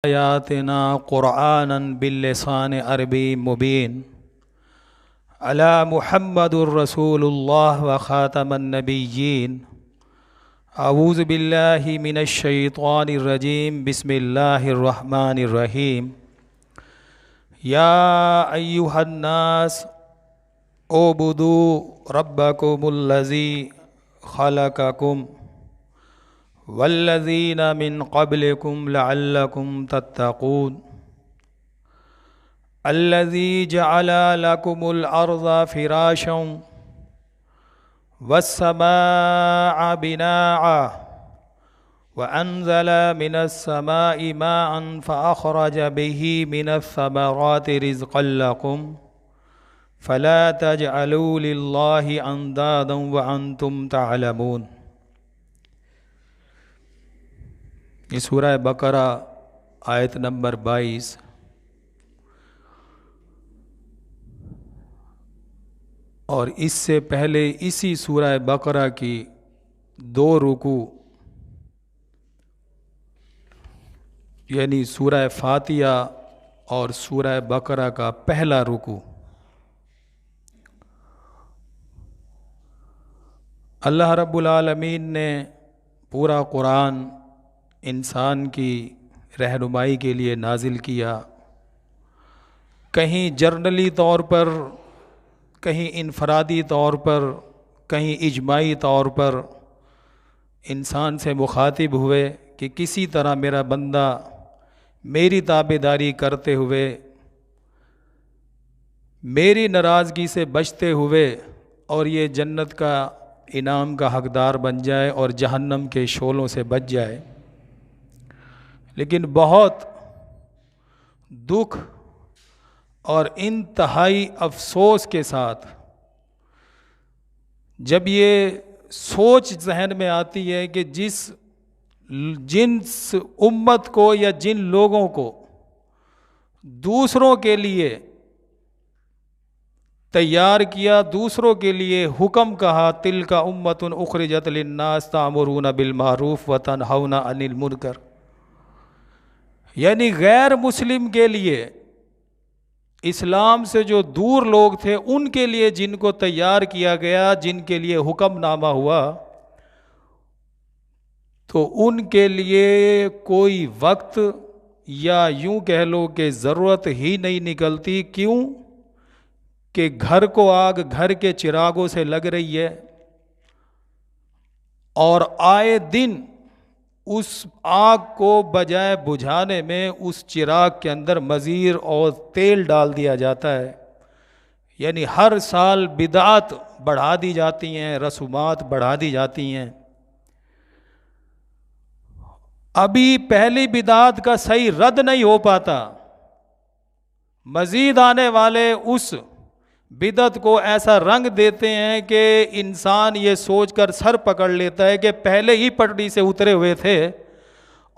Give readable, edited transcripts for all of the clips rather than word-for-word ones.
आयातिना क़ुरआनन बिल्लिसान अरबी मुबीन अला मुहम्मदुर रसूलुल्लाह व ख़ातमन नबिय्यीन अऊज़ु बिल्लाहि मिनश शैतानिर रजीम बिस्मिल्लाहिर रहमानिर रहीम या अय्युहन नास उबुदू रब्बकुमुल्लज़ी ख़लक़कुम वल्लज़ीना मिन क़ब्लिकुम लअल्लकुम तत्तक़ून अल्लज़ी जअल लकुमुल अर्ज़ फ़िराशं वस्समाअ बिनाअ वअन्ज़ल मिनस समाइ माअन फ़अख़रज बिही मिनस समराति रिज़क़न लकुम फ़ला तजअलू लिल्लाहि अंदादन व अंतुम तअलमून। ये सूरह बकरा आयत नंबर 22। और इससे पहले इसी सूरह बकरा की 2 रुकू यानी सूरह फातिहा और सूरह बकरा का पहला रुकू अल्लाह रब्बुल आलमीन ने पूरा कुरान इंसान की रहनुमाई के लिए नाजिल किया। कहीं जर्नली तौर पर, कहीं इनफरादी तौर पर, कहीं इजमाई तौर पर इंसान से मुखातिब हुए कि किसी तरह मेरा बंदा मेरी ताबेदारी करते हुए, मेरी नाराज़गी से बचते हुए और ये जन्नत का इनाम का हकदार बन जाए और जहन्नम के शोलों से बच जाए। लेकिन बहुत दुख और इंतहाई अफसोस के साथ जब ये सोच जहन में आती है कि जिन उम्मत को या जिन लोगों को दूसरों के लिए तैयार किया, दूसरों के लिए हुक्म कहा, तिलका उम्मतुन उखरिजत लिन्नास तामुरूना बिल मारूफ व तनहौना अनिल मुनकर, यानी गैर मुस्लिम के लिए, इस्लाम से जो दूर लोग थे उनके लिए जिनको तैयार किया गया, जिनके लिए हुक्मनामा हुआ, तो उनके लिए कोई वक्त या यूं कह लो कि ज़रूरत ही नहीं निकलती। क्यों कि घर को आग घर के चिरागों से लग रही है और आए दिन उस आग को बजाय बुझाने में उस चिराग के अंदर मज़ीद और तेल डाल दिया जाता है। यानी हर साल बिदात बढ़ा दी जाती हैं, रसूमात बढ़ा दी जाती हैं। अभी पहली बिदात का सही रद्द नहीं हो पाता, मज़ीद आने वाले उस बिदत को ऐसा रंग देते हैं कि इंसान ये सोचकर सर पकड़ लेता है कि पहले ही पटड़ी से उतरे हुए थे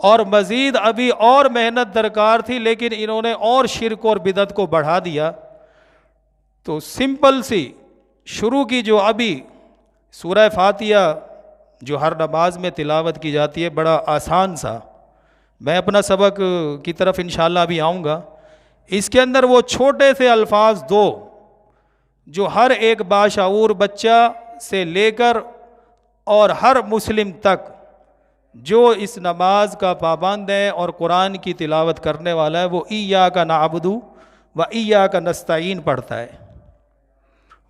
और मज़ीद अभी और मेहनत दरकार थी, लेकिन इन्होंने और शिर्क और बिदत को बढ़ा दिया। तो सिंपल सी शुरू की जो अभी सूरह फातिहा जो हर नमाज में तिलावत की जाती है, बड़ा आसान सा, मैं अपना सबक की तरफ इंशाअल्लाह भी आऊँगा। इसके अंदर वो छोटे से अल्फाज 2 जो हर एक बाशऊर बच्चा से लेकर और हर मुस्लिम तक जो इस नमाज का पाबंद है और कुरान की तिलावत करने वाला है, वो इय्याका नअबुदु व इय्याका नस्तईन पढ़ता है।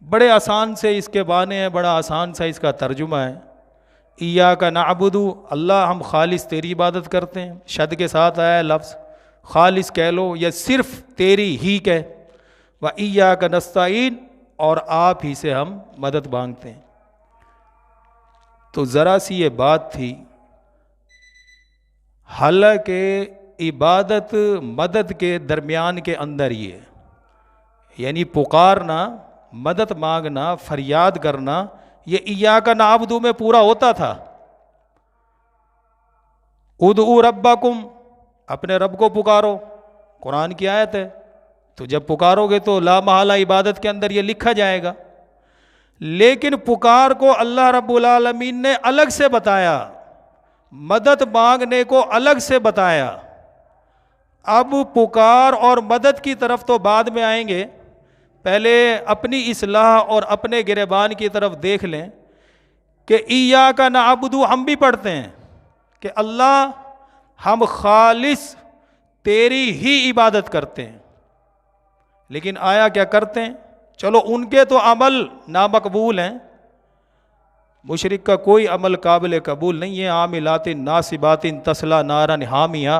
बड़े आसान से इसके बाने हैं, बड़ा आसान सा इसका तर्जुमा है। इय्याका नअबुदु, अल्लाह हम खालिस तेरी इबादत करते हैं, शद के साथ आया लफ्ज़, खालिस कह लो या सिर्फ तेरी ही कह, व इय्याका नस्तईन, और आप ही से हम मदद मांगते हैं। तो ज़रा सी ये बात थी, हालांकि इबादत मदद के दरमियान के अंदर ही है, यानी पुकारना, मदद मांगना, फरियाद करना, ये इय्याका नअबुदु में पूरा होता था। उदउ रब्बकुम, अपने रब को पुकारो, कुरान की आयत है। तो जब पुकारोगे तो ला महला इबादत के अंदर ये लिखा जाएगा। लेकिन पुकार को अल्लाह रब्बुल आलमीन ने अलग से बताया, मदद मांगने को अलग से बताया। अब पुकार और मदद की तरफ तो बाद में आएंगे, पहले अपनी इस्लाह और अपने गिरेबान की तरफ देख लें कि इय्याका नअबुदु हम भी पढ़ते हैं कि अल्लाह हम खालिस तेरी ही इबादत करते हैं, लेकिन आया क्या करते हैं? चलो उनके तो अमल नामकबूल हैं, मुशरिक का कोई अमल काबिल कबूल नहीं है। आमिलातिन नासिबातिन तस्ला नारन हामिया,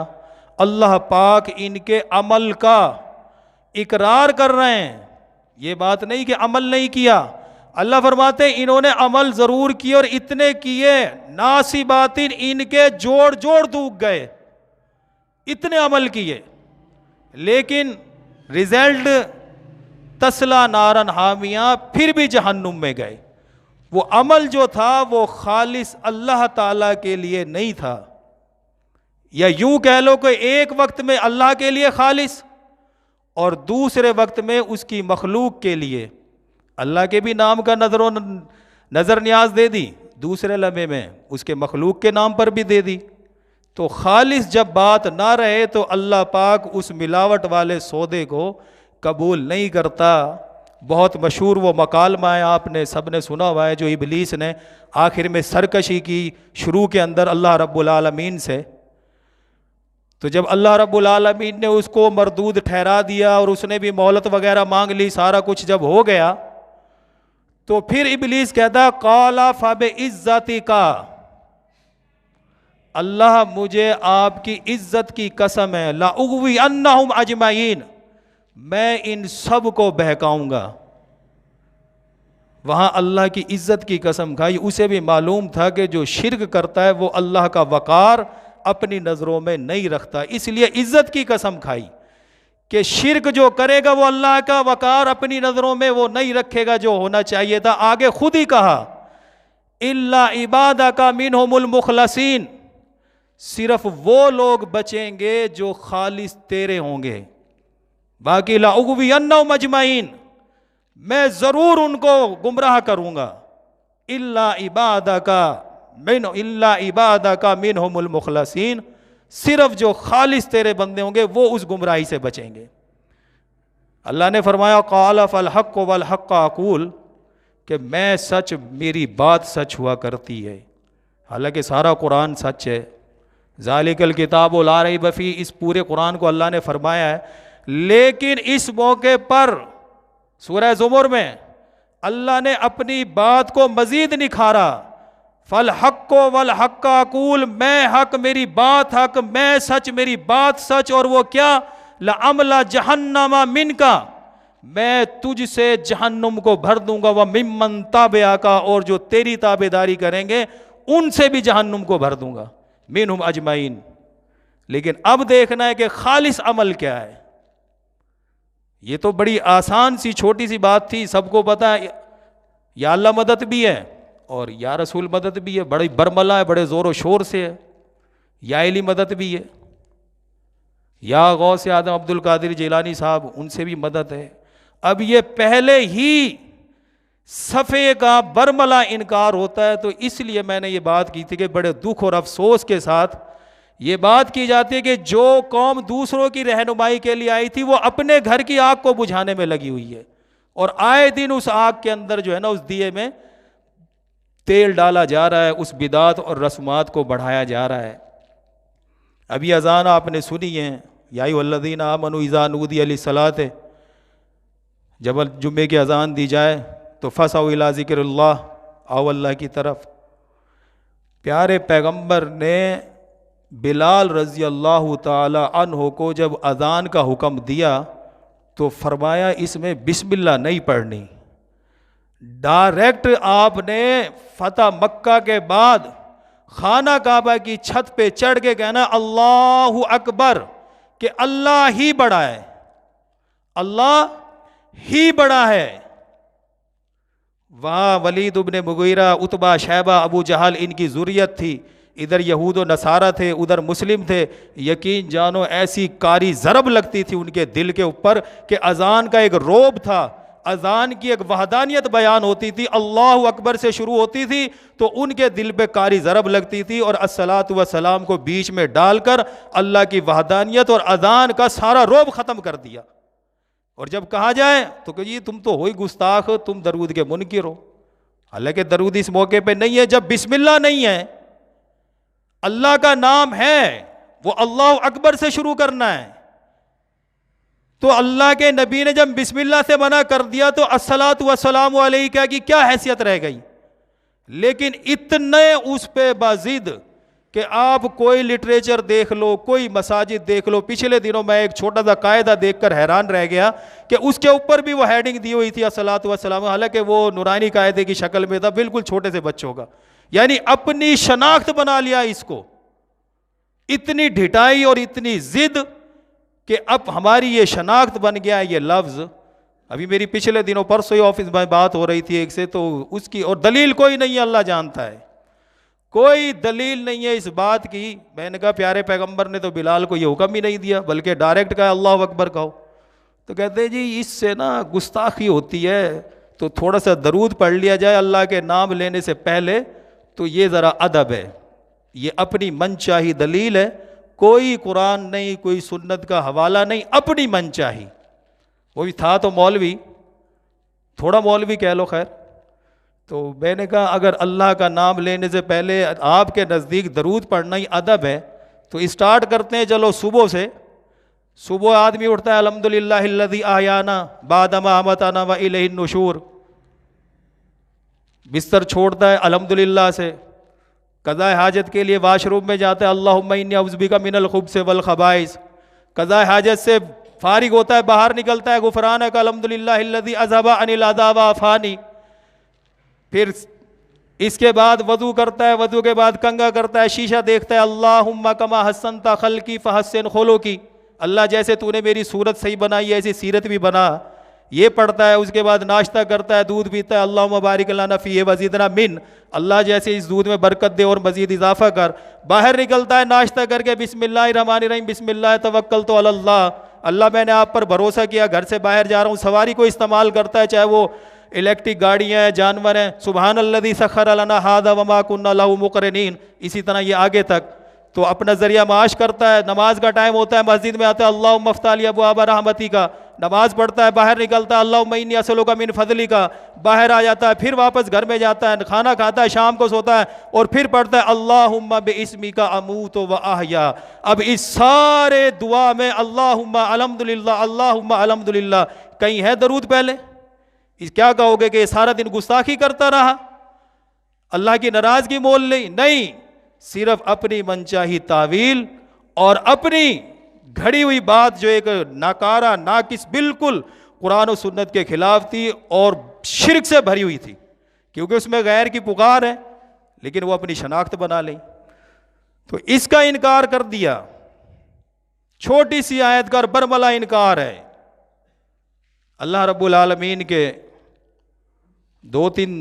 अल्लाह पाक इनके अमल का इकरार कर रहे हैं, ये बात नहीं कि अमल नहीं किया। अल्लाह फरमाते हैं इन्होंने अमल ज़रूर किए और इतने किए, नासिबातिन इनके जोड़ जोड़ दूब गए, इतने अमल किए, लेकिन रिजल्ट तस्ला नारन हामिया, फिर भी जहन्नुम में गए। वो अमल जो था वो खालिस अल्लाह ताला के लिए नहीं था, या यूं कह लो कि एक वक्त में अल्लाह के लिए खालिस और दूसरे वक्त में उसकी मखलूक के लिए। अल्लाह के भी नाम का नज़र न्याज दे दी, दूसरे लम्हे में उसके मखलूक के नाम पर भी दे दी। तो खालिस जब बात ना रहे तो अल्लाह पाक उस मिलावट वाले सौदे को कबूल नहीं करता। बहुत मशहूर वो मकालमा है, आपने सब ने सुना हुआ है, जो इबलीस ने आखिर में सरकशी की शुरू के अंदर अल्लाह रब्बुल आलमीन से। तो जब अल्लाह रब्बुल आलमीन ने उसको मरदूद ठहरा दिया और उसने भी मोहलत वगैरह मांग ली, सारा कुछ जब हो गया, तो फिर इबलीस कहता काला फ़बे इज़्ज़ती का, अल्लाह मुझे आपकी इज्जत की कसम है, ला उगवी अन्नहुम अजमाइन, मैं इन सब को बहकाऊंगा। वहां अल्लाह की इज्जत की कसम खाई। उसे भी मालूम था कि जो शिर्क करता है वो अल्लाह का वकार अपनी नज़रों में नहीं रखता, इसलिए इज्जत की कसम खाई कि शिर्क जो करेगा वो अल्लाह का वकार अपनी नज़रों में वो नहीं रखेगा जो होना चाहिए था। आगे खुद ही कहा इल्ला इबादका मिनहुमुल मुखलसीन, सिर्फ वो लोग बचेंगे जो खालिस तेरे होंगे, बाकी ला उगवी अन्नहुम अजमाइन, मैं ज़रूर उनको गुमराह करूँगा। इल्ला इबादका मिनहुमुल मुखलसीन, सिर्फ जो खालिस तेरे बंदे होंगे वो उस गुमराही से बचेंगे। अल्लाह ने फरमाया क़ाल फल हक़्क़ वल हक़्क़ अक़ूल, कि मैं सच, मेरी बात सच हुआ करती है। हालांकि सारा कुरान सच है। ज़ालिकल किताबु ला रैब फ़ीह, इस पूरे कुरान को अल्लाह ने फरमाया है, लेकिन इस मौके पर सूरह ज़ुमर में अल्लाह ने अपनी बात को मज़ीद निखारा। फल हक़्क़ वल हक़्क़ अक़ूल, मैं हक, मेरी बात हक, मैं सच, मेरी बात सच। और वो क्या? लअमला जहन्नमा मिनका, मैं तुझसे जहन्नुम को भर दूंगा, वह मिम्मन ताबिअका, और जो तेरी ताबेदारी करेंगे उनसे भी जहन्नुम को भर दूंगा, मिनहुम अजमाइन। लेकिन अब देखना है कि खालिस अमल क्या है। ये तो बड़ी आसान सी छोटी सी बात थी, सबको पता है या अल्लाह मदद भी है और या रसूल मदद भी है, बड़ी बरमला है, बड़े ज़ोर व शोर से है। या इली मदद भी है, या गौस आदम अब्दुल कादिर जिलानी साहब, उनसे भी मदद है। अब ये पहले ही सफ़े का बरमला इनकार होता है। तो इसलिए मैंने ये बात की थी कि बड़े दुख और अफसोस के साथ ये बात की जाती है कि जो कौम दूसरों की रहनुमाई के लिए आई थी वो अपने घर की आग को बुझाने में लगी हुई है, और आए दिन उस आग के अंदर जो है ना, उस दिए में तेल डाला जा रहा है, उस बिदात और रस्मात को बढ़ाया जा रहा है। अभी अजान आपने सुनी है, या अय्युहल्लज़ीना आमनू इज़ा नूदिया लिस्सलात, जब जुम्मे की अजान दी जाए तो फसअू इला ज़िक्रिल्लाह, आओ अल्लाह की तरफ। प्यारे पैगंबर ने बिलाल रज़ी अल्लाह ताला अन्हो को जब अजान का हुक्म दिया तो फरमाया इसमें बिस्मिल्लाह नहीं पढ़नी, डायरेक्ट आपने फतह मक्का के बाद खाना काबा की छत पे चढ़ के कहना अल्लाहु अकबर, कि अल्लाह ही बड़ा है, अल्लाह ही बड़ा है। वहाँ वलीद इब्न मुगीरा, उतबा, शैबा, अबू जहल इनकी ज़ुर्रियत थी, इधर यहूद व नसारा थे, उधर मुस्लिम थे। यकीन जानो ऐसी कारी ज़रब लगती थी उनके दिल के ऊपर कि अजान का एक रोब था, अजान की एक वहदानियत बयान होती थी, अल्लाह अकबर से शुरू होती थी, तो उनके दिल पे कारी ज़रब लगती थी और अस्सलातु वस्सलाम को बीच में डालकर अल्लाह की वहदानियत और अजान का सारा रोब ख़त्म कर दिया। और जब कहा जाए तो कहिए तुम तो हो ही गुस्ताख, तुम दरूद के मुनकिर हो। हालांकि दरूद इस मौके पे नहीं है जब बिस्मिल्लाह नहीं है, अल्लाह का नाम है, वो अल्लाह अकबर से शुरू करना है। तो अल्लाह के नबी ने जब बिस्मिल्लाह से मना कर दिया तो अस्सलातु वस्सलामु अलैका की क्या हैसियत रह गई। लेकिन इतने उस पे बाजिद कि आप कोई लिटरेचर देख लो, कोई मसाजिद देख लो। पिछले दिनों मैं एक छोटा सा कायदा देखकर हैरान रह गया कि उसके ऊपर भी वो हेडिंग दी हुई थी अस्सलातु वस्सलाम, हालांकि वो नूरानी कायदे की शक्ल में था, बिल्कुल छोटे से बच्चों का। यानी अपनी शनाख्त बना लिया इसको, इतनी ढिठाई और इतनी जिद कि अब हमारी ये शनाख्त बन गया है ये लफ्ज़। अभी मेरी पिछले दिनों परसों ही ऑफिस में बात हो रही थी एक से, तो उसकी और दलील कोई नहीं है, अल्लाह जानता है, कोई दलील नहीं है इस बात की। मैंने कहा प्यारे पैगंबर ने तो बिलाल को ये हुक्म ही नहीं दिया, बल्कि डायरेक्ट कहा अल्लाह अकबर कहो। तो कहते जी इससे ना गुस्ताखी होती है, तो थोड़ा सा दरूद पढ़ लिया जाए अल्लाह के नाम लेने से पहले, तो ये ज़रा अदब है। ये अपनी मनचाही दलील है, कोई कुरान नहीं, कोई सुन्नत का हवाला नहीं, अपनी मनचाही। वो भी था तो मौलवी, थोड़ा मौलवी कह लो खैर। तो मैंने कहा अगर अल्लाह का नाम लेने से पहले आपके नज़दीक दरूद पढ़ना ही अदब है, तो स्टार्ट करते हैं चलो सुबह से। सुबह आदमी उठता है अल्हम्दुलिल्लाहिल्लज़ी आयाना बादमा अमताना व इलैहिन नुशूर, बिस्तर छोड़ता है अल्हम्दुलिल्लाह से, कज़ाए हाजत के लिए वाशरूम में जाता है अल्लाहुम्मा इन्नी अऊज़ु बिका मिनल खुब्सि वल खबाइस, कज़ाए हाजत से फारिग होता है बाहर निकलता है गुफ़रानक अल्हम्दुलिल्लाहिल्लज़ी अज़हबा अनिल अज़ा व आफ़ानी। फिर इसके बाद वज़ू करता है, वज़ू के बाद कंगा करता है, शीशा देखता है अल्लाहुम्मा कमा हस्सनता खल्की फ़हस्सिन खुलुकी, अल्लाह जैसे तूने मेरी सूरत सही बनाई है ऐसी सीरत भी बना, ये पढ़ता है। उसके बाद नाश्ता करता है, दूध पीता है अल्लाहुम्मा बारिक लना फ़ीहि वज़िदना मिन, अल्लाह जैसे इस दूध में बरकत दे और मज़ीद इजाफ़ा कर। बाहर निकलता है नाश्ता करके बिस्मिल्लाहिर्रहमानिर्रहीम बिस्मिल्लाह तवक्कलतु अलल्लाह, अल्लाह मैंने आप पर भरोसा किया, घर से बाहर जा रहा हूँ। सवारी को इस्तेमाल करता है, चाहे वो इलेक्ट्रिक गाड़ियाँ हैं, जानवर हैं, सुबहानल्लज़ी सख़्ख़र लना हाज़ा व मा कुन्ना लहू मुक़रिनीन, इसी तरह ये आगे तक। तो अपना ज़रिया माश करता है, नमाज का टाइम होता है, मस्जिद में आता है अल्लाहुम्मा फ़्तह ली अबवाब रहमती का, नमाज पढ़ता है, बाहर निकलता है अल्लाहुम्मा इन्नी असअलुका मिन फ़ज़ली का, बाहर आ जाता है, फिर वापस घर में जाता है, खाना खाता है, शाम को सोता है और फिर पढ़ता है अल्लाहुम्मा बिइस्मिका अमूतु व अहया। अब इस सारे दुआ में अल्लाहुम्मा अल्हम्दुलिल्लाह अल्लाहुम्मा अल्हम्दुलिल्लाह कहीं है दरूद पहले? इस क्या कहोगे कि सारा दिन गुस्ताखी करता रहा, अल्लाह की नाराज़गी मोल ली? नहीं, सिर्फ अपनी मनचाही तावील और अपनी घड़ी हुई बात जो एक नाकारा नाकिस बिल्कुल कुरान और सुन्नत के खिलाफ थी और शिर्क से भरी हुई थी, क्योंकि उसमें गैर की पुकार है, लेकिन वो अपनी शनाख्त बना ली। तो इसका इनकार कर दिया, छोटी सी आयत का बरमला इनकार है। अल्लाह रब्बुल आलमीन के दो तीन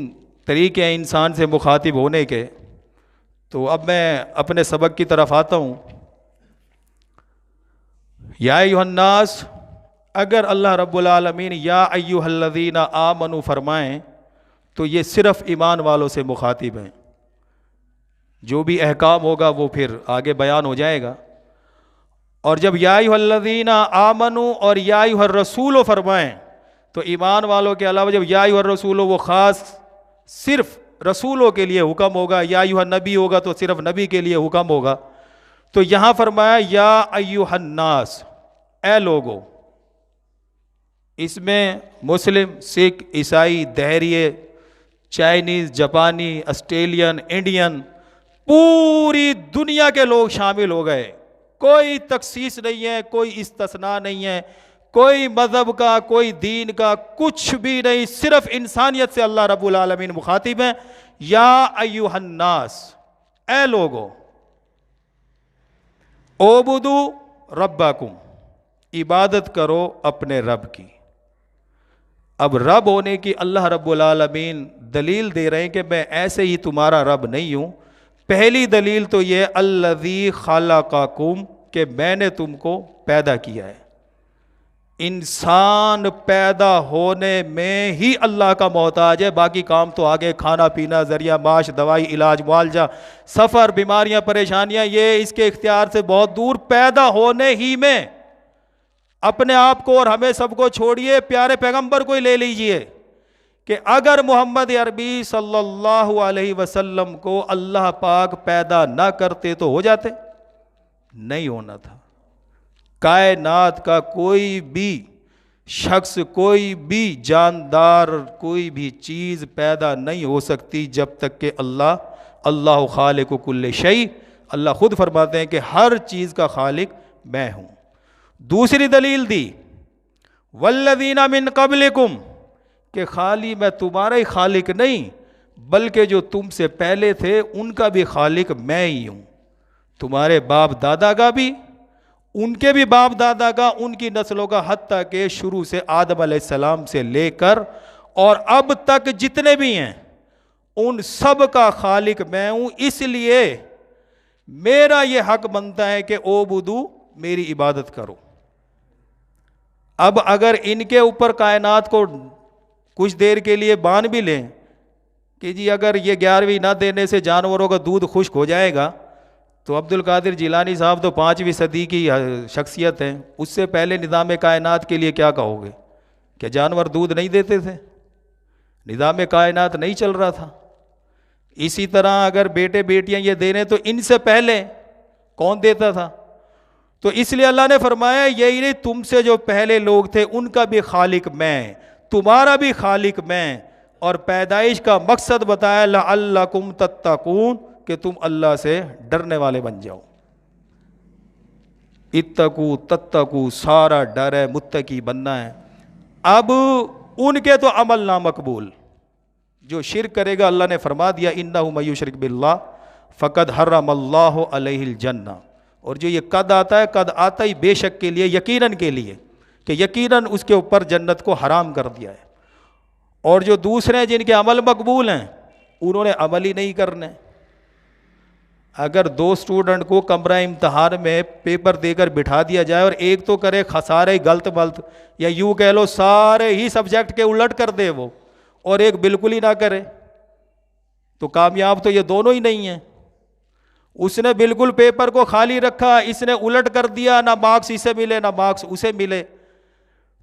तरीके हैं इंसान से मुखातिब होने के। तो अब मैं अपने सबक की तरफ आता हूँ। या अय्युहन्नास, अगर अल्लाह रब्बुल आलमीन या अय्युहल्लज़ीना आमनू फरमाएं तो ये सिर्फ ईमान वालों से मुखातिब हैं। जो भी अहकाम होगा वो फिर आगे बयान हो जाएगा। और जब या अय्युहल्लज़ीना आमनू और या अय्युहर रसूल फरमाएं तो ईमान वालों के अलावा जब या अय्युहर रसूल वो ख़ास सिर्फ रसूलों के लिए हुक्म होगा, या अय्युहन नबी होगा तो सिर्फ नबी के लिए हुक्म होगा। तो यहाँ फरमाया या अय्युहन्नास, ए लोगो। इसमें मुस्लिम, सिख, ईसाई, दहरिये, चाइनीज़, जापानी, ऑस्ट्रेलियन, इंडियन, पूरी दुनिया के लोग शामिल हो गए। कोई तखसीस नहीं है, कोई इस्तिस्ना नहीं है, कोई मज़हब का, कोई दीन का, कुछ भी नहीं, सिर्फ इंसानियत से अल्लाह रब्बुल आलमीन मुखातिब है। या अय्युहन्नास, ए लोगो, ओबुदू रब्बाकुम, इबादत करो अपने रब की। अब रब होने की अल्लाह रब्बुल आलमीन दलील दे रहे हैं कि मैं ऐसे ही तुम्हारा रब नहीं हूँ। पहली दलील तो ये अल्लज़ी खलक़कुम, कि मैंने तुमको पैदा किया है। इंसान पैदा होने में ही अल्लाह का मोहताज है, बाकी काम तो आगे खाना पीना, जरिया माश, दवाई, इलाज, मुआवजा, सफ़र, बीमारियां, परेशानियां, ये इसके इख्तियार से बहुत दूर। पैदा होने ही में अपने आप को और हमें सबको छोड़िए, प्यारे पैगंबर को ही ले लीजिए कि अगर मोहम्मद अरबी सल्लल्लाहु अलैहि वसल्लम को अल्लाह पाक पैदा ना करते तो हो जाते? नहीं होना था। कायनात का कोई भी शख्स, कोई भी जानदार, कोई भी चीज़ पैदा नहीं हो सकती जब तक कि अल्लाह खालिक कुल्ले शै, अल्लाह खुद फरमाते हैं कि हर चीज़ का खालिक मैं हूँ। दूसरी दलील दी वल्लज़ीना मिन क़ब्लिकुम, कि खाली मैं तुम्हारा ही खालिक नहीं बल्कि जो तुमसे पहले थे उनका भी खालिक मैं ही हूँ। तुम्हारे बाप दादा का भी, उनके भी बाप दादा का, उनकी नस्लों का, हत्ता के शुरू से आदम अलैहिस्सलाम से लेकर और अब तक जितने भी हैं उन सब का खालिक मैं हूँ। इसलिए मेरा ये हक बनता है कि ओ बुदू, मेरी इबादत करो। अब अगर इनके ऊपर कायनात को कुछ देर के लिए बांध भी लें कि जी अगर ये 11वीं ना देने से जानवरों का दूध खुश्क हो जाएगा, तो अब्दुल कादिर जिलानी साहब तो 5वीं सदी की शख्सियत हैं, उससे पहले निज़ाम कायनात के लिए क्या कहोगे? क्या जानवर दूध नहीं देते थे? निज़ाम कायनात नहीं चल रहा था। इसी तरह अगर बेटे बेटियां ये दे रहे तो इनसे पहले कौन देता था? तो इसलिए अल्लाह ने फरमाया यही नहीं, तुमसे जो पहले लोग थे उनका भी खालिक मैं, तुम्हारा भी खालिक मैं। और पैदाइश का मकसद बताया लअल्लकुम तत्तकून, कि तुम अल्लाह से डरने वाले बन जाओ। इत्तकू तत्तकू, सारा डर है, मुत्तकी बनना है। अब उनके तो अमल ना मकबूल, जो शिरक करेगा अल्लाह ने फरमा दिया इन्नहु मय युशरिक बिल्लाह फ़क़द हर्रमल्लाहु अलैहिल जन्नह। और जो ये कद आता है, कद आता ही बेशक के लिए, यकीनन के लिए, कि यकीनन उसके ऊपर जन्नत को हराम कर दिया है। और जो दूसरे हैं जिनके अमल मकबूल हैं, उन्होंने अमल ही नहीं करने। अगर 2 स्टूडेंट को कमरा इम्तहान में पेपर देकर बिठा दिया जाए और एक तो करे खसारे गलत मलत, या यूँ कह लो सारे ही सब्जेक्ट के उलट कर दे वो, और एक बिल्कुल ही ना करे, तो कामयाब तो ये दोनों ही नहीं हैं। उसने बिल्कुल पेपर को खाली रखा, इसने उलट कर दिया, ना मार्क्स इसे मिले ना मार्क्स उसे मिले।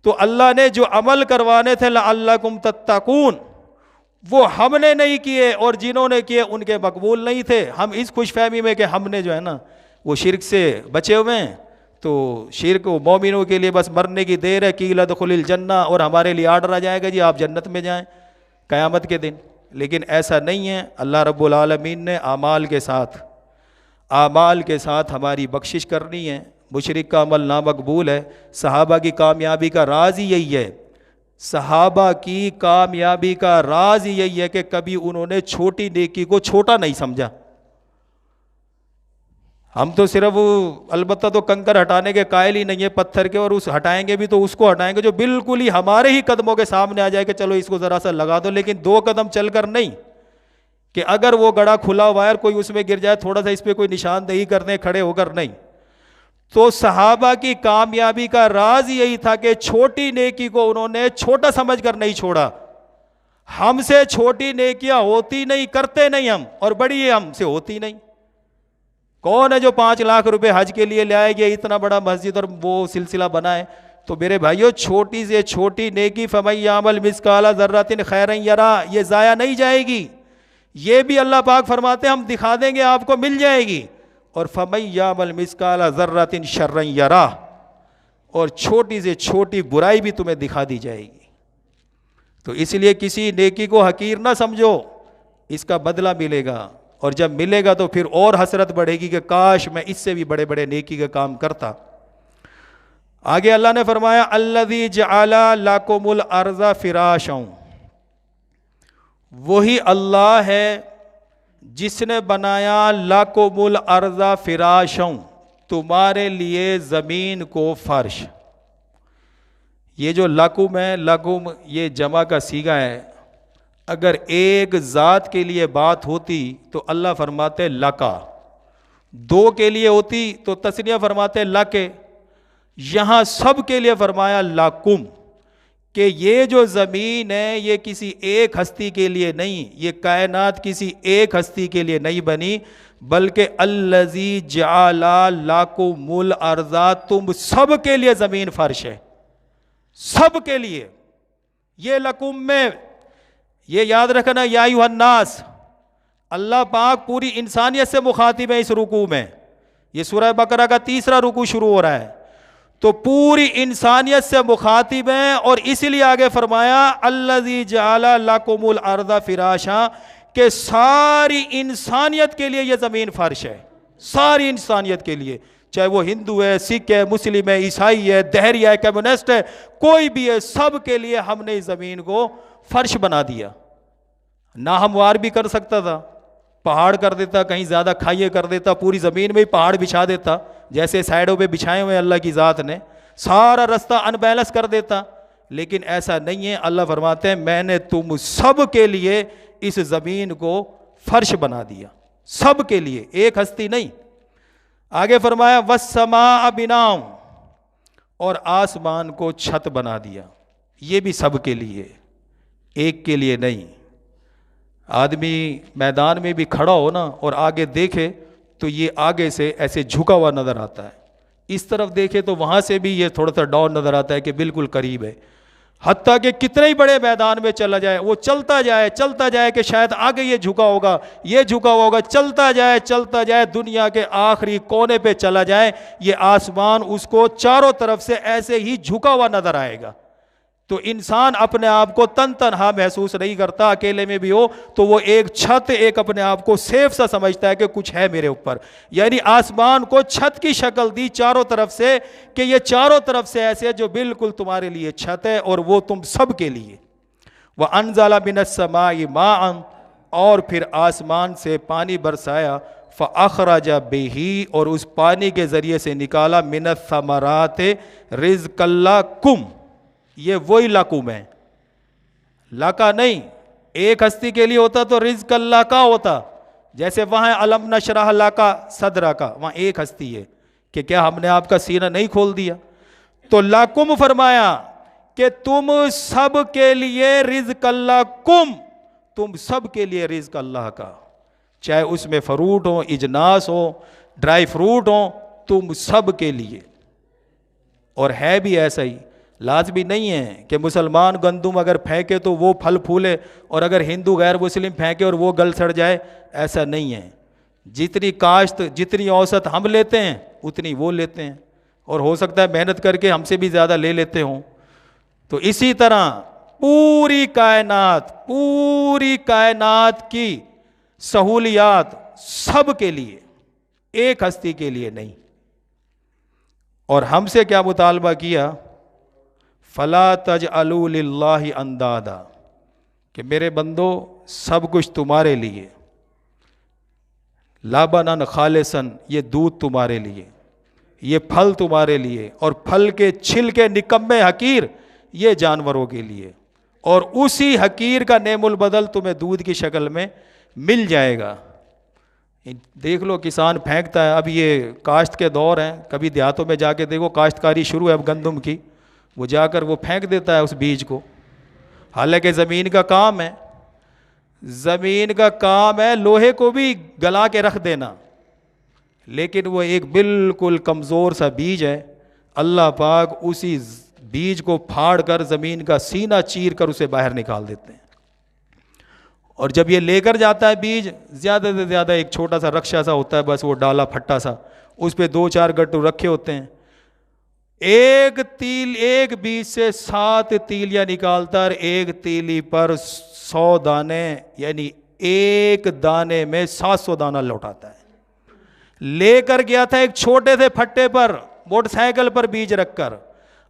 तो अल्लाह ने जो अमल करवाने थे लअल्लकुम तत्तकून, वो हमने नहीं किए, और जिन्होंने किए उनके मकबूल नहीं थे। हम इस खुशफहमी में कि हमने जो है ना वो शिरक से बचे हुए हैं, तो शिरक मोमिनों के लिए बस मरने की देर है, कील दुखुलिल जन्ना, और हमारे लिए आर्डर आ जाएगा जी आप जन्नत में जाएं क़यामत के दिन। लेकिन ऐसा नहीं है। अल्लाह रब्बुल आलमीन ने आमाल के साथ हमारी बख्शिश करनी है। मुशरिक का अमल नामकबूल है। सहाबा की कामयाबी का राज ही यही है, सहाबा की कामयाबी का राज ही यही है कि कभी उन्होंने छोटी नेकी को छोटा नहीं समझा। हम तो सिर्फ अलबत्ता तो कंकर हटाने के कायल ही नहीं है पत्थर के, और उस हटाएंगे भी तो उसको हटाएंगे जो बिल्कुल ही हमारे ही कदमों के सामने आ जाए कि चलो इसको ज़रा सा लगा दो, लेकिन 2 कदम चलकर नहीं कि अगर वो गड़ा खुला हुआ है कोई उसमें गिर जाए थोड़ा सा इस पर कोई निशानदेही करने खड़े होकर नहीं। तो सहाबा की कामयाबी का राज यही था कि छोटी नेकी को उन्होंने छोटा समझकर नहीं छोड़ा। हमसे छोटी नेकियां होती नहीं, करते नहीं हम, और बड़ी है हमसे होती नहीं। कौन है जो 5 लाख रुपए हज के लिए ले आएगी, इतना बड़ा मस्जिद और वो सिलसिला बनाए? तो मेरे भाइयों, छोटी से छोटी नेकी फमन यामल मिस्काला ज़र्रतिन खैरन यरा, ये ज़ाया नहीं जाएगी। ये भी अल्लाह पाक फरमाते हैं हम दिखा देंगे आपको, मिल जाएगी। और फमन यामल मिस्काला ज़र्रतिन शर्रन यरा, और छोटी से छोटी बुराई भी तुम्हें दिखा दी जाएगी। तो इसलिए किसी नेकी को हकीर ना समझो, इसका बदला मिलेगा, और जब मिलेगा तो फिर और हसरत बढ़ेगी कि काश मैं इससे भी बड़े बड़े नेकी के काम करता। आगे अल्लाह ने फरमाया अल्लज़ी जअला लकुमुल अर्ज़ा फ़िराशं, वही अल्लाह है जिसने बनाया लकुमुल अर्ज़ा फ़िराशं, तुम्हारे लिए ज़मीन को फर्श। ये जो लकुम है, लकुम ये जमा का सीगा है। अगर एक ज़ात के लिए बात होती तो अल्लाह फरमाते लका, 2 के लिए होती तो तस्निया फरमाते लके, यहां सब के लिए फरमाया लाकुम, कि ये जो ज़मीन है ये किसी एक हस्ती के लिए नहीं, ये कायनात किसी एक हस्ती के लिए नहीं बनी, बल्कि अल्लज़ी जअला लाकुमुल अर्ज़ा, तुम सब के लिए ज़मीन फर्श है, सब के लिए। ये लकुम में ये याद रखना, या अय्युहन्नास, अल्लाह पाक पूरी इंसानियत से मुखातिब है इस रुकू में। ये सूरह बकरा का तीसरा रुकू शुरू हो रहा है, तो पूरी इंसानियत से मुखातिब है। और इसीलिए आगे फरमाया अल्लज़ी जअला लकुमुल अर्ज़ा फिराशा, कि सारी इंसानियत के लिए ये ज़मीन फर्श है, सारी इंसानियत के लिए, चाहे वो हिंदू है, सिख है, मुस्लिम है, ईसाई है, दहरिया है, कम्युनिस्ट है, कोई भी है, सब के लिए हमने इस ज़मीन को फर्श बना दिया। ना हमवार भी कर सकता था, पहाड़ कर देता, कहीं ज़्यादा खाइए कर देता, पूरी ज़मीन में ही पहाड़ बिछा देता, जैसे साइडों पे बिछाए हुए अल्लाह की ज़ात ने, सारा रास्ता अनबैलेंस कर देता। लेकिन ऐसा नहीं है, अल्लाह फरमाते हैं मैंने तुम सब के लिए इस ज़मीन को फर्श बना दिया, सब के लिए, एक हस्ती नहीं। आगे फरमाया वस्समा बिनाओ, और आसमान को छत बना दिया, ये भी सब के लिए, एक के लिए नहीं। आदमी मैदान में भी खड़ा हो ना और आगे देखे तो ये आगे से ऐसे झुका हुआ नज़र आता है, इस तरफ देखे तो वहाँ से भी ये थोड़ा सा डाउन नज़र आता है कि बिल्कुल करीब है। हत्ता कि कितने ही बड़े मैदान में चला जाए, वो चलता जाए कि शायद आगे ये झुका होगा, ये झुका होगा, चलता जाए, दुनिया के आखिरी कोने पे चला जाए, ये आसमान उसको चारों तरफ से ऐसे ही झुका हुआ नज़र आएगा। तो इंसान अपने आप को तन्हा महसूस नहीं करता, अकेले में भी हो तो वो एक छत, एक अपने आप को सेफ सा समझता है कि कुछ है मेरे ऊपर। यानी आसमान को छत की शक्ल दी चारों तरफ से, कि ये चारों तरफ से ऐसे जो बिल्कुल तुम्हारे लिए छत है और वो तुम सब के लिए। वह अनज़ला मिनस समाई माअन, और फिर आसमान से पानी बरसाया, फ़अख़रज बिही, और उस पानी के ज़रिए से निकाला, मिनस समरात रिज़्क़ल्लाकुम, ये वही लाकुम है, लाका नहीं। एक हस्ती के लिए होता तो रिज़्क़ अल्लाह का होता, जैसे वहाँ अलम नशरह लाका सदरा का, वहाँ एक हस्ती है कि क्या हमने आपका सीना नहीं खोल दिया। तो लाकुम फरमाया कि तुम सब के लिए रिज़्क़ अल्लाह कुम, तुम सब के लिए रिज़्क़ अल्लाह का, चाहे उसमें फ्रूट हो, इजनास हो, ड्राई फ्रूट हो, तुम सब के लिए। और है भी ऐसा ही, लाजमी नहीं है कि मुसलमान गंदुम अगर फेंके तो वो फल फूले, और अगर हिंदू गैर मुस्लिम फेंके और वो गल सड़ जाए, ऐसा नहीं है। जितनी काश्त, जितनी औसत हम लेते हैं उतनी वो लेते हैं, और हो सकता है मेहनत करके हमसे भी ज़्यादा ले लेते हों। तो इसी तरह पूरी कायनात की सहूलियात सब के लिए, एक हस्ती के लिए नहीं। और हमसे क्या मुतालबा किया, फला तजअलू लिल्लाहि अंदादा, कि मेरे बंदो सब कुछ तुम्हारे लिए, लाबनन खालिसन, ये दूध तुम्हारे लिए, ये फल तुम्हारे लिए, और फल के छिलके निकम्मे हकीर ये जानवरों के लिए, और उसी हकीर का नेमुल बदल तुम्हें दूध की शक्ल में मिल जाएगा। देख लो किसान फेंकता है, अब ये काश्त के दौर हैं, कभी देहातों में जाके देखो काश्तकारी शुरू है अब गंदम की, वो जाकर वो फेंक देता है उस बीज को, हालांकि ज़मीन का काम है, ज़मीन का काम है लोहे को भी गला के रख देना, लेकिन वो एक बिल्कुल कमज़ोर सा बीज है। अल्लाह पाक उसी बीज को फाड़ कर ज़मीन का सीना चीर कर उसे बाहर निकाल देते हैं। और जब ये लेकर जाता है बीज, ज़्यादा से ज़्यादा एक छोटा सा रक्षा सा होता है, बस वो डाला फट्टा सा, उस पर 2-4 गट्टू रखे होते हैं। एक बीज से 7 तीलियाँ निकालता है, एक तीली पर 100 दाने, यानी एक दाने में 700 दाना लौटाता है। लेकर गया था एक छोटे से फट्टे पर, मोटरसाइकिल पर बीज रखकर,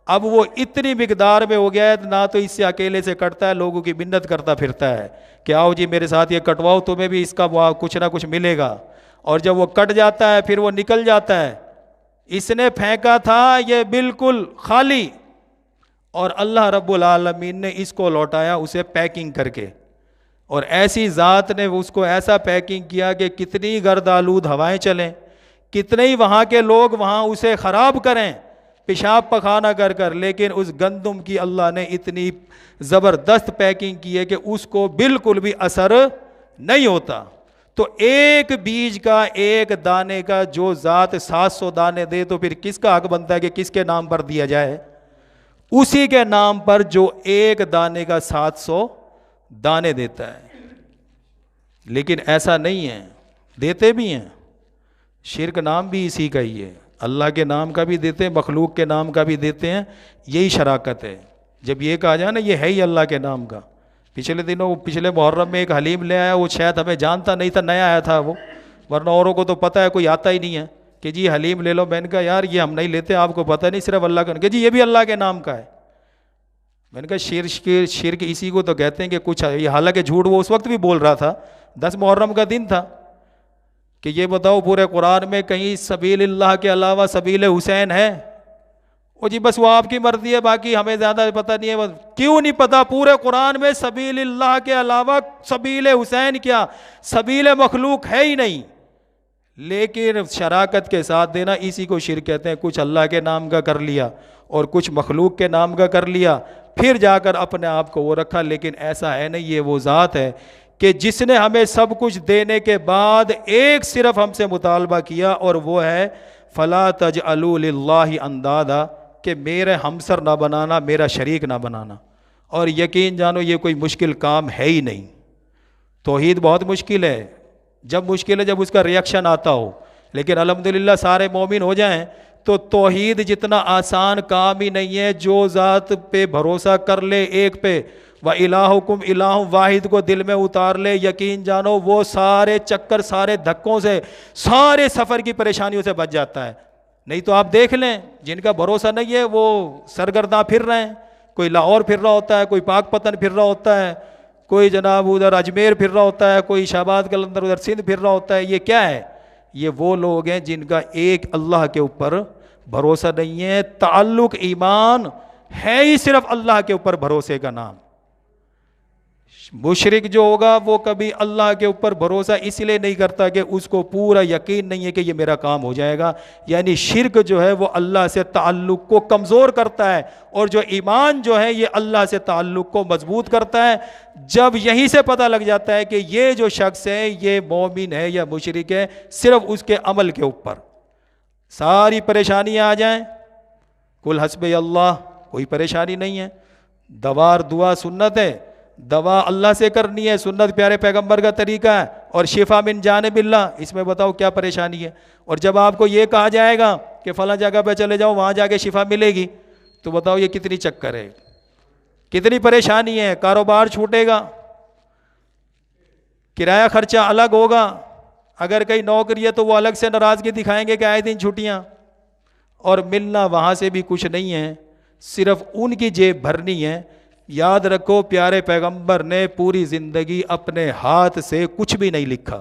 अब वो इतनी मिकदार में हो गया है ना, तो इससे अकेले से कटता है, लोगों की मिन्नत करता फिरता है कि आओ जी मेरे साथ ये कटवाओ, तुम्हें भी इसका कुछ ना कुछ मिलेगा। और जब वो कट जाता है फिर वो निकल जाता है। इसने फेंका था ये बिल्कुल खाली, और अल्लाह रब्बुल आलमीन ने इसको लौटाया उसे पैकिंग करके, और ऐसी ज़ात ने उसको ऐसा पैकिंग किया कि कितनी गर्द आलूद हवाएं चलें, कितने ही वहाँ के लोग वहाँ उसे ख़राब करें, पेशाब पखाना कर कर, लेकिन उस गंदम की अल्लाह ने इतनी ज़बरदस्त पैकिंग की है कि उसको बिल्कुल भी असर नहीं होता। तो एक बीज का, एक दाने का जो ज़ात 700 दाने दे, तो फिर किसका हक बनता है कि किसके नाम पर दिया जाए? उसी के नाम पर जो एक दाने का 700 दाने देता है। लेकिन ऐसा नहीं है, देते भी हैं। शिर्क नाम भी इसी का ही है, अल्लाह के नाम का भी देते हैं, मखलूक के नाम का भी देते हैं। यही शराकत है। जब ये कहा जाए ना ये है ही अल्लाह के नाम का। पिछले दिनों, पिछले मुहर्रम में एक हलीम ले आया, वो शायद हमें जानता नहीं था, नया आया था वो, वरना औरों को तो पता है, कोई आता ही नहीं है कि जी हलीम ले लो। मैंने कहा यार ये हम नहीं लेते, आपको पता नहीं, सिर्फ अल्लाह का। जी ये भी अल्लाह के नाम का है। मैंने कहा शिर्क इसी को तो कहते हैं कि कुछ, हालांकि झूठ वो उस वक्त भी बोल रहा था, 10 मुहर्रम का दिन था, कि ये बताओ पूरे कुरान में कहीं सबीलिल्लाह के अलावा सबील हुसैन है? ओ जी बस वो आपकी मर्जी है, बाकी हमें ज़्यादा पता नहीं है। क्यों नहीं पता? पूरे कुरान में सबीलिल्लाह के अलावा सबील हुसैन क्या, सबील मखलूक है ही नहीं। लेकिन शराकत के साथ देना, इसी को शिर्क कहते हैं। कुछ अल्लाह के नाम का कर लिया और कुछ मखलूक के नाम का कर लिया, फिर जाकर अपने आप को वो रखा। लेकिन ऐसा है नहीं, ये वो ज़ात है कि जिसने हमें सब कुछ देने के बाद एक सिर्फ हमसे मुतालबा किया, और वो है फ़ला तजअलू लिल्लाहि अंदादा, कि मेरे हमसर ना बनाना, मेरा शरीक ना बनाना। और यकीन जानो ये कोई मुश्किल काम है ही नहीं। तौहीद बहुत मुश्किल है। जब मुश्किल है जब उसका रिएक्शन आता हो, लेकिन अल्हम्दुलिल्लाह सारे मोमिन हो जाएं तो तौहीद जितना आसान काम ही नहीं है। जो ज़ात पे भरोसा कर ले, एक पे, व इलाहुकुम इलाहु वाहिद को दिल में उतार ले, यकीन जानो वो सारे चक्कर, सारे धक्कों से, सारे सफ़र की परेशानियों से बच जाता है। नहीं तो आप देख लें जिनका भरोसा नहीं है वो सरगर्दा फिर रहे हैं। कोई लाहौर फिर रहा होता है, कोई पाकपतन फिर रहा होता है, कोई जनाब उधर अजमेर फिर रहा होता है, कोई शाहबाद कलंदर उधर सिंध फिर रहा होता है। ये क्या है? ये वो लोग हैं जिनका एक अल्लाह के ऊपर भरोसा नहीं है। ताल्लुक ईमान है ही सिर्फ अल्लाह के ऊपर भरोसे का नाम। मुशरिक जो होगा वो कभी अल्लाह के ऊपर भरोसा इसलिए नहीं करता कि उसको पूरा यकीन नहीं है कि ये मेरा काम हो जाएगा। यानी शिर्क जो है वो अल्लाह से ताल्लुक को कमज़ोर करता है, और जो ईमान जो है ये अल्लाह से ताल्लुक को मजबूत करता है। जब यहीं से पता लग जाता है कि ये जो शख्स है ये मोमिन है या मुशरिक है, सिर्फ उसके अमल के ऊपर सारी परेशानियाँ आ जाएं, कुल हस्बे अल्लाह, कोई परेशानी नहीं है। दवार दुआ सुन्नत है, दवा अल्लाह से करनी है, सुन्नत प्यारे पैगंबर का तरीका है, और शिफा मिन जानिबिल्लाह, इसमें बताओ क्या परेशानी है। और जब आपको ये कहा जाएगा कि फलां जगह पे चले जाओ वहाँ जाके शिफा मिलेगी, तो बताओ ये कितनी चक्कर है, कितनी परेशानी है। कारोबार छूटेगा, किराया खर्चा अलग होगा, अगर कहीं नौकरी है तो वो अलग से नाराज़गी दिखाएंगे कि आए दिन छुट्टियाँ, और मिलना वहाँ से भी कुछ नहीं है, सिर्फ उनकी जेब भरनी है। याद रखो प्यारे पैगंबर ने पूरी ज़िंदगी अपने हाथ से कुछ भी नहीं लिखा।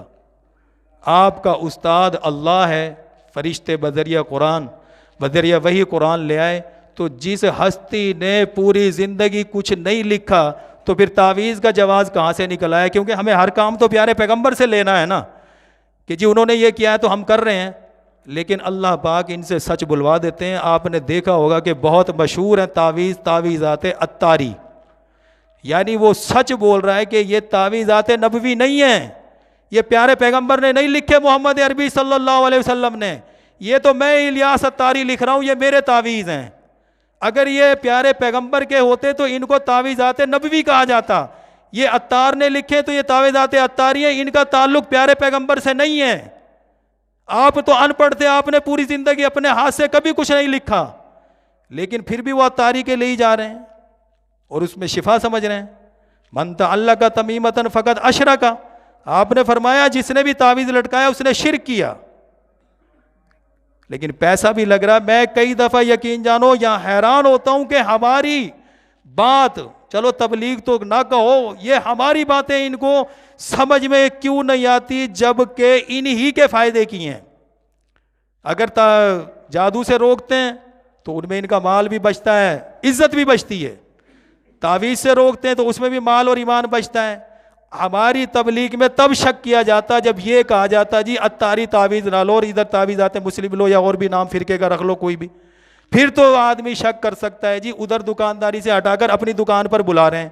आपका उस्ताद अल्लाह है, फरिश्ते बदरिया कुरान, बदरिया वही कुरान ले आए। तो जिस हस्ती ने पूरी ज़िंदगी कुछ नहीं लिखा, तो फिर तावीज़ का जवाज़ कहाँ से निकल आया? क्योंकि हमें हर काम तो प्यारे पैगंबर से लेना है ना, कि जी उन्होंने ये किया है तो हम कर रहे हैं। लेकिन अल्लाह पाक इनसे सच बुलवा देते हैं। आपने देखा होगा कि बहुत मशहूर है तावीज़ाते अत्तारी, यानी वो सच बोल रहा है कि ये तावीज़ात नबवी नहीं है, ये प्यारे पैगंबर ने नहीं लिखे, मोहम्मद अरबी सल्लल्लाहु अलैहि वसल्लम ने। ये तो मैं इलियास अत्तारी लिख रहा हूँ, ये मेरे तावीज़ हैं। अगर ये प्यारे पैगंबर के होते तो इनको तावीज़ात नबवी कहा जाता। ये अत्तार ने लिखे तो ये तावीज़ात अत्तारी है, इनका ताल्लुक प्यारे पैगंबर से नहीं है। आप तो अनपढ़ थे, आपने पूरी ज़िंदगी अपने हाथ से कभी कुछ नहीं लिखा, लेकिन फिर भी वो अत्तारी के ले ही जा रहे हैं और उसमें शिफा समझ रहे हैं। मन तअल्लक़ तमीमतन फ़क़द अशरका, आपने फरमाया जिसने भी तावीज़ लटकाया उसने शिर्क किया। लेकिन पैसा भी लग रहा। मैं कई दफ़ा यकीन जानो यहाँ हैरान होता हूँ कि हमारी बात, चलो तबलीग तो ना कहो, ये हमारी बातें इनको समझ में क्यों नहीं आती, जबकि इन्हीं के फ़ायदे की हैं। अगर जादू से रोकते हैं तो उनमें इनका माल भी बचता है, इज्जत भी बचती है। तावीज़ से रोकते हैं तो उसमें भी माल और ईमान बचता है। हमारी तबलीग में तब शक किया जाता जब ये कहा जाता जी अत्तारी तावीज़ ना लो और इधर तावीज़ आते मुस्लिम लो या और भी नाम फ़िरके का रख लो कोई भी। फिर तो आदमी शक कर सकता है जी, उधर दुकानदारी से हटाकर अपनी दुकान पर बुला रहे हैं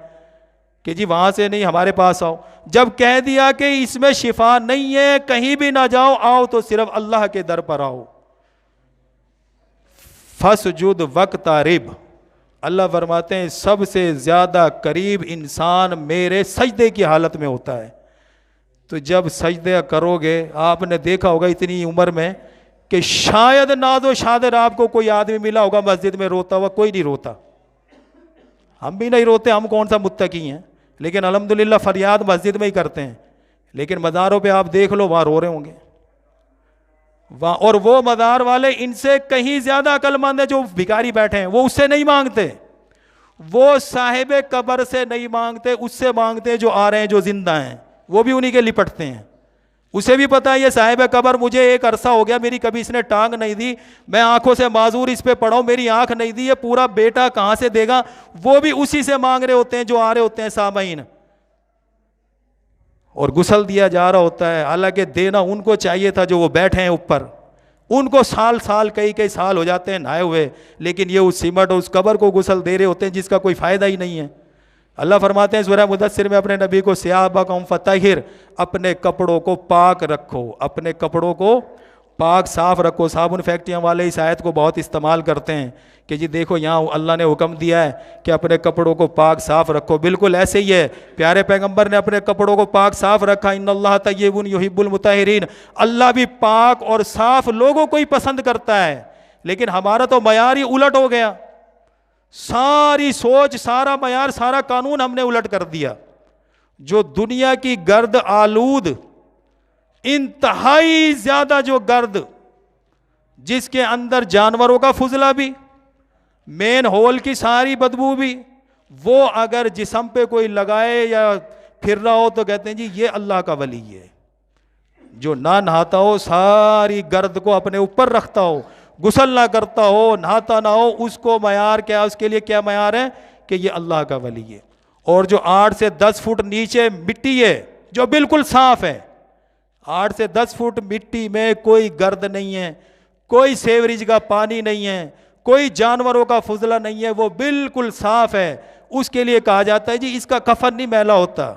कि जी वहां से नहीं हमारे पास आओ। जब कह दिया कि इसमें शिफा नहीं है, कहीं भी ना जाओ, आओ तो सिर्फ अल्लाह के दर पर आओ। फसजुद वक्तारिब, अल्लाह फरमाते हैं सबसे ज्यादा करीब इंसान मेरे सजदे की हालत में होता है। तो जब सजदे करोगे, आपने देखा होगा इतनी उम्र में कि शायद नादो शादर आपको कोई आदमी मिला होगा मस्जिद में रोता हुआ, कोई नहीं रोता। हम भी नहीं रोते, हम कौन सा मुत्तकी हैं, लेकिन अल्हम्दुलिल्लाह फरियाद मस्जिद में ही करते हैं। लेकिन मज़ारों पे आप देख लो, वहाँ रो रहे होंगे वहाँ। और वो मज़ार वाले इनसे कहीं ज़्यादा अक्लमंद है, जो भिखारी बैठे हैं, वो उससे नहीं मांगते, वो साहिब कब्र से नहीं मांगते, उससे मांगते हैं जो आ रहे हैं, जो जिंदा हैं, वो भी उन्हीं के लिपटते हैं। उसे भी पता है ये साहिब कब्र, मुझे एक अरसा हो गया मेरी कभी इसने टांग नहीं दी, मैं आंखों से माजूर इस पे पड़ा हूं, मेरी आंख नहीं दी, ये पूरा बेटा कहां से देगा। वो भी उसी से मांग रहे होते हैं जो आ रहे होते हैं सामईन, और गुसल दिया जा रहा होता है। हालांकि देना उनको चाहिए था जो वो बैठे हैं ऊपर, उनको साल साल कई कई साल हो जाते हैं नहाए हुए, लेकिन ये उस सिमट और उस कब्र को गुसल दे रहे होते हैं जिसका कोई फायदा ही नहीं है। अल्लाह फरमाते हैं सूरह मुदस्सिर में अपने नबी को, सियाबकुम फतहिर, अपने कपड़ों को पाक रखो, अपने कपड़ों को पाक साफ रखो। साबुन फैक्ट्रियाँ वाले इस आयत को बहुत इस्तेमाल करते हैं कि जी देखो यहाँ अल्लाह ने हुक्म दिया है कि अपने कपड़ों को पाक साफ रखो। बिल्कुल ऐसे ही है, प्यारे पैगंबर ने अपने कपड़ों को पाक साफ रखा। इन्नल्लाह तय्यिबुन युहिब्बुल मुतahहिरीन, अल्लाह भी पाक और साफ लोगों को ही पसंद करता है। लेकिन हमारा तो मयार ही उलट हो गया, सारी सोच, सारा मयार, सारा कानून हमने उलट कर दिया। जो दुनिया की गर्द आलूद, इंतहाई ज्यादा जो गर्द, जिसके अंदर जानवरों का फुजला भी, मेन होल की सारी बदबू भी, वो अगर जिस्म पे कोई लगाए या फिर रहा हो तो कहते हैं जी ये अल्लाह का वली है। जो ना नहाता हो, सारी गर्द को अपने ऊपर रखता हो, गुसल ना करता हो, नहाता ना हो, उसको मयार क्या, उसके लिए क्या मयार है कि ये अल्लाह का वली है। और जो 8 से 10 फुट नीचे मिट्टी है जो बिल्कुल साफ है, 8 से 10 फुट मिट्टी में कोई गर्द नहीं है, कोई सेवरेज का पानी नहीं है, कोई जानवरों का फुजला नहीं है, वो बिल्कुल साफ है, उसके लिए कहा जाता है जी इसका कफन नहीं मैला होता।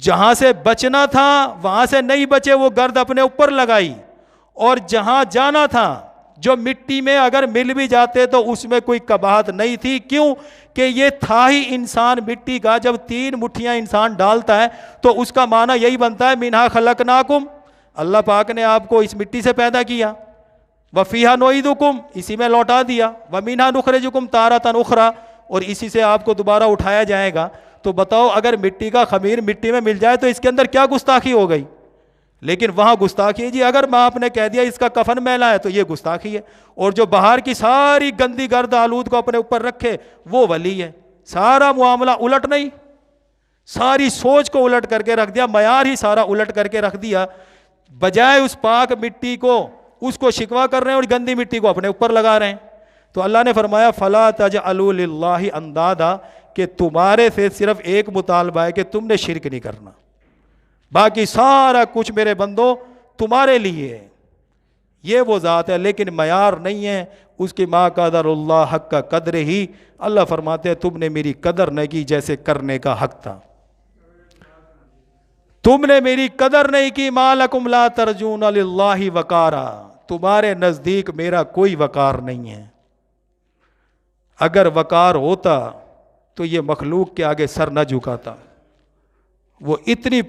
जहां से बचना था वहां से नहीं बचे, वो गर्द अपने ऊपर लगाई, और जहां जाना था जो मिट्टी में अगर मिल भी जाते तो उसमें कोई कबाहत नहीं थी। क्यों कि ये था ही इंसान मिट्टी का। जब 3 मुट्ठियां इंसान डालता है तो उसका माना यही बनता है मिन्हा खलकनाकुम, अल्लाह पाक ने आपको इस मिट्टी से पैदा किया, वफीहा नुईदुकुम, इसी में लौटा दिया, व मिन्हा नुखरिजुकुम तारतन उखरा, और इसी से आपको दोबारा उठाया जाएगा। तो बताओ अगर मिट्टी का खमीर मिट्टी में मिल जाए तो इसके अंदर क्या गुस्ताखी हो गई। लेकिन वहां गुस्ताखी है जी, अगर माँ आपने कह दिया इसका कफन मैला है तो ये गुस्ताखी है। और जो बाहर की सारी गंदी गर्द आलूद को अपने ऊपर रखे वो वली है। सारा मामला उलट नहीं, सारी सोच को उलट करके रख दिया, मयार ही सारा उलट करके रख दिया। बजाय उस पाक मिट्टी को उसको शिकवा कर रहे हैं और गंदी मिट्टी को अपने ऊपर लगा रहे हैं। तो अल्लाह ने फरमाया फला तजअलू लिल्लाहि अंदादा, कि तुम्हारे से सिर्फ एक मुतालबा है कि तुमने शिरक नहीं करना, बाकी सारा कुछ मेरे बंदो तुम्हारे लिए है। ये वो ज़ात है, लेकिन मयार नहीं है उसकी। माँ कदरुल्लाह हक का कदर ही, अल्लाह फरमाते हैं तुमने मेरी कदर नहीं की जैसे करने का हक था, तुमने मेरी कदर नहीं की। मालकुम ला तरजून लिल्लाहि वकारा, तुम्हारे नज़दीक मेरा कोई वकार नहीं है। अगर वकार होता तो ये मखलूक के आगे सर न झुकाता। वो इतनी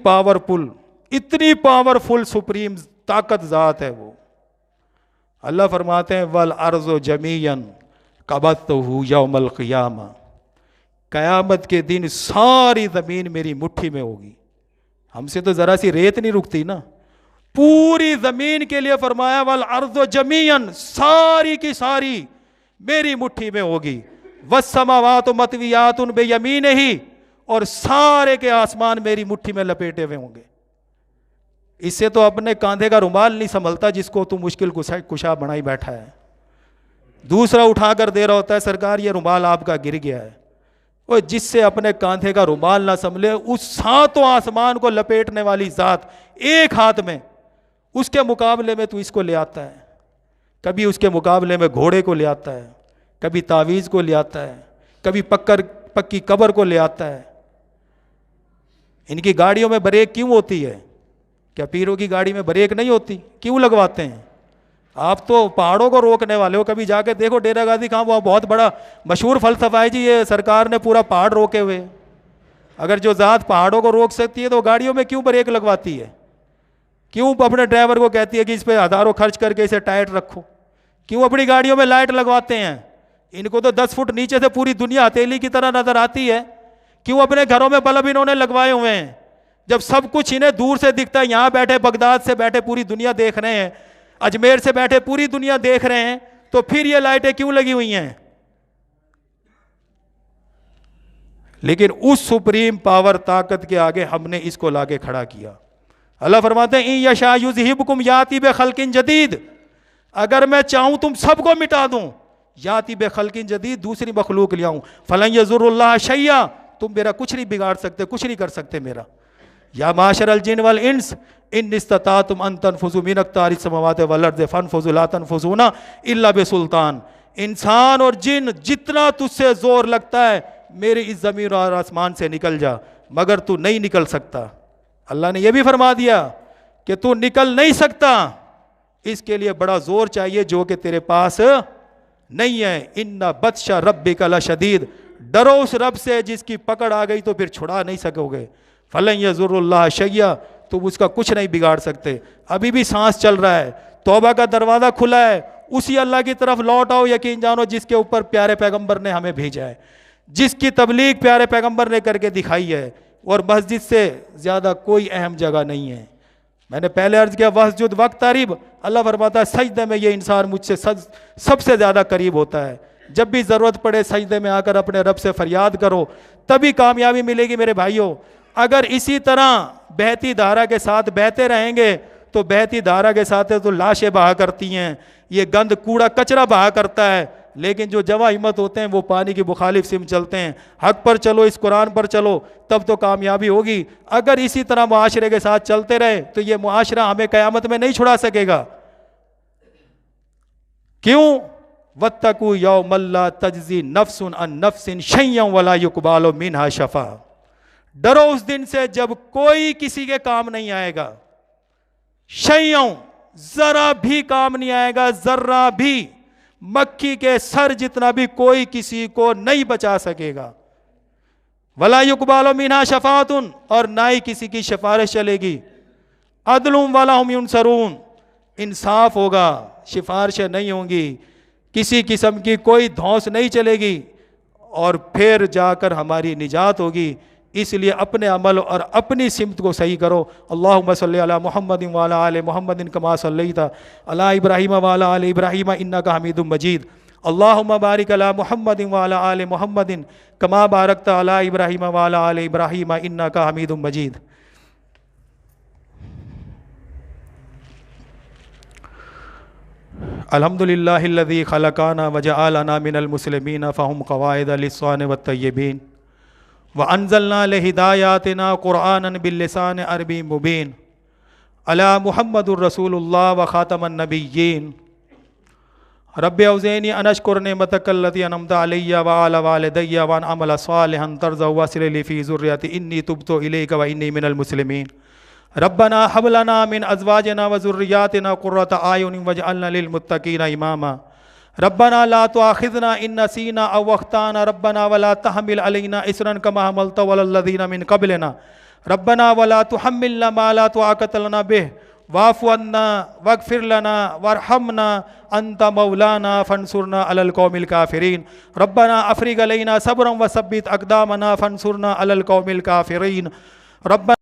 पावरफुल सुप्रीम ताकत ज़ात है वो। अल्लाह फरमाते हैं वल अर्ज़ो जमीयन कबत्तहु यौमल क़ियामा, क़यामत के दिन सारी ज़मीन मेरी मुट्ठी में होगी। हमसे तो ज़रा सी रेत नहीं रुकती ना, पूरी ज़मीन के लिए फरमाया वल अर्ज़ो जमीयन, सारी की सारी मेरी मुट्ठी में होगी। वस्समावातु मतवियातुन बेयमीनिही, और सारे के आसमान मेरी मुट्ठी में लपेटे हुए होंगे। इससे तो अपने कांधे का रुमाल नहीं संभलता जिसको तू मुश्किल कुशा बनाई बैठा है। दूसरा उठाकर दे रहा होता है सरकार ये रुमाल आपका गिर गया है। और जिससे अपने कांधे का रुमाल ना संभले, उस 7 आसमान को लपेटने वाली ज़ात एक हाथ में, उसके मुकाबले में तू इसको ले आता है। कभी उसके मुकाबले में घोड़े को ले आता है, कभी तावीज़ को ले आता है, कभी पक्की कब्र को ले आता है। इनकी गाड़ियों में ब्रेक क्यों होती है? क्या पीरों की गाड़ी में ब्रेक नहीं होती? क्यों लगवाते हैं? आप तो पहाड़ों को रोकने वाले हो। कभी जाके देखो डेरा गाजी कहाँ, वो बहुत बड़ा मशहूर फलसफा है जी, ये सरकार ने पूरा पहाड़ रोके हुए। अगर जो ज़ात पहाड़ों को रोक सकती है तो गाड़ियों में क्यों ब्रेक लगवाती है? क्यों अपने ड्राइवर को कहती है कि इस पर हज़ारों खर्च करके इसे टाइट रखो? क्यों अपनी गाड़ियों में लाइट लगवाते हैं? इनको तो 10 फुट नीचे से पूरी दुनिया हथेली की तरह नजर आती है। क्यों अपने घरों में बल्ब इन्होंने लगवाए हुए हैं? जब सब कुछ इन्हें दूर से दिखता है, यहाँ बैठे बगदाद से बैठे पूरी दुनिया देख रहे हैं, अजमेर से बैठे पूरी दुनिया देख रहे हैं, तो फिर ये लाइटें क्यों लगी हुई हैं? लेकिन उस सुप्रीम पावर ताकत के आगे हमने इसको लाके खड़ा किया। अल्लाह फरमाते हैं इन यशा युज़हिबकुम याती बिखल्किन जदीद, अगर मैं चाहूं तुम सबको मिटा दूं, याती बिखल्किन जदीद, दूसरी मखलूक ले आऊं, फलन यज़ुरुल्लाह शैया, तुम मेरा कुछ नहीं बिगाड़ सकते, कुछ नहीं कर सकते मेरा। या माशरल जिन वल इंस इन इस्ततातुम अन तनफुज़ू मिन अक़तारिस समावाति वल अर्ज़ि फनफुज़ू ला तनफुज़ूना इल्ला बिसुल्तान, इंसान और जिन जितना तुझसे जोर लगता है मेरी इस ज़मीन और आसमान से निकल जा, मगर तू नहीं निकल सकता। अल्लाह ने यह भी फरमा दिया कि तू निकल नहीं सकता, इसके लिए बड़ा जोर चाहिए जो कि तेरे पास नहीं है। इन्ना बत्शा रब्बिका लशदीद, डरो उस रब से जिसकी पकड़ आ गई तो फिर छुड़ा नहीं सकोगे। फलन यज़ुरुल्लाह शैया, तुम उसका कुछ नहीं बिगाड़ सकते। अभी भी सांस चल रहा है, तौबा का दरवाज़ा खुला है, उसी अल्लाह की तरफ लौट आओ। यकीन जानो जिसके ऊपर प्यारे पैगंबर ने हमें भेजा है, जिसकी तबलीग प्यारे पैगंबर ने करके दिखाई है, और मस्जिद से ज़्यादा कोई अहम जगह नहीं है। मैंने पहले अर्ज़ किया वस्जुद वक्त तारीब, अल्लाह फरमाता है सजदे में ये इंसान मुझसे सबसे ज़्यादा करीब होता है। जब भी ज़रूरत पड़े सजदे में आकर अपने रब से फरियाद करो, तभी कामयाबी मिलेगी मेरे भाइयों। अगर इसी तरह बहती धारा के साथ बहते रहेंगे तो बहती धारा के साथ तो लाशें बहा करती हैं, ये गंद कूड़ा कचरा बहा करता है। लेकिन जो जवा हिम्मत होते हैं वो पानी की मुखालिफ सिम चलते हैं। हक पर चलो, इस कुरान पर चलो, तब तो कामयाबी होगी। अगर इसी तरह मुआशरे के साथ चलते रहे तो ये मुआशरा हमें क़यामत में नहीं छुड़ा सकेगा। क्यों? वत्तकू यौमल ला तजज़ी नफ्सुन अन नफ्सिन शैय्यन वला युक़बालु मिनहा शफ़ा, डरो उस दिन से जब कोई किसी के काम नहीं आएगा। शैय्यन, जरा भी काम नहीं आएगा, जर्रा भी, मक्खी के सर जितना भी कोई किसी को नहीं बचा सकेगा। वला युक़बालु मिनहा शफ़ाअतुन, और ना ही किसी की सिफारिश चलेगी। अदलुम वला हुम युनसरून, इंसाफ होगा, सिफारिशें नहीं होंगी, किसी किस्म की कोई धौंस नहीं चलेगी, और फिर जाकर हमारी निजात होगी। इसलिए अपने अमल और अपनी सिमत को सही करो। अल्लाहुम्मा सल्ली अला मुहम्मदिन व अला आलि मुहम्मदिन कमा सल्लैता अला इब्राहीम व अला आलि इब्राहीम इन्नका हमीदुम मजीद। अल्लाहुम्मा बारिक अला मुहम्मदिन व अला आलि मुहम्मदिन कमा बारकता अला इब्राहीम व अला आलि इब्राहीम इन्नका हमीदुम मजीद। अल्हम्दुलिल्लाहिल्लज़ी खलक़ाना व जअलना मिनल मुस्लिमीन फ़हुम क़वाइद लिस्सान व तय्यबीन व अंज़लना लिहिदायातिना क़ुरआनन बिल्लिसान अरबी मुबीन अला मुहम्मदुर रसूलुल्लाह व ख़ातमन नबिय्यीन। रब्बि औज़िनी अन अश्कुर निअमतकल्लती अनअमता अलैया व अला वालिदैया व अन अअमला सालिहन तर्ज़ा व अस्लिह ली फ़ी ज़ुर्रियती इन्नी तुब्तु इलैका व इन्नी मिनल मुस्लिमीन। रब्बना हब लना मिन अज़वाजिना व ज़ुर्रिय्यातिना क़ुर्रता आयुनिन वजअलना लिल मुत्तक़ीना इमामा। रब्बना ला तुआखिज़ना इन नसीना अव अख़्ताना रब्बना वला तहमिल अलैना इसरन कमा हमलतहु अलल लज़ीना मिन क़ब्लिना रब्बना वला तुहम्मिलना मा ला तुआक़त लना बिहि वाफ़ु अन्ना वग़फ़िर लना वरहमना अंत मौलाना फ़ंसुरना अलल क़ौमिल काफ़िरीन। रब्बना अफ़रिग़ अलैना सब्रन व सब्बित अक़दामना फ़ंसुरना अलल क़ौमिल काफ़िरीन। रब्बना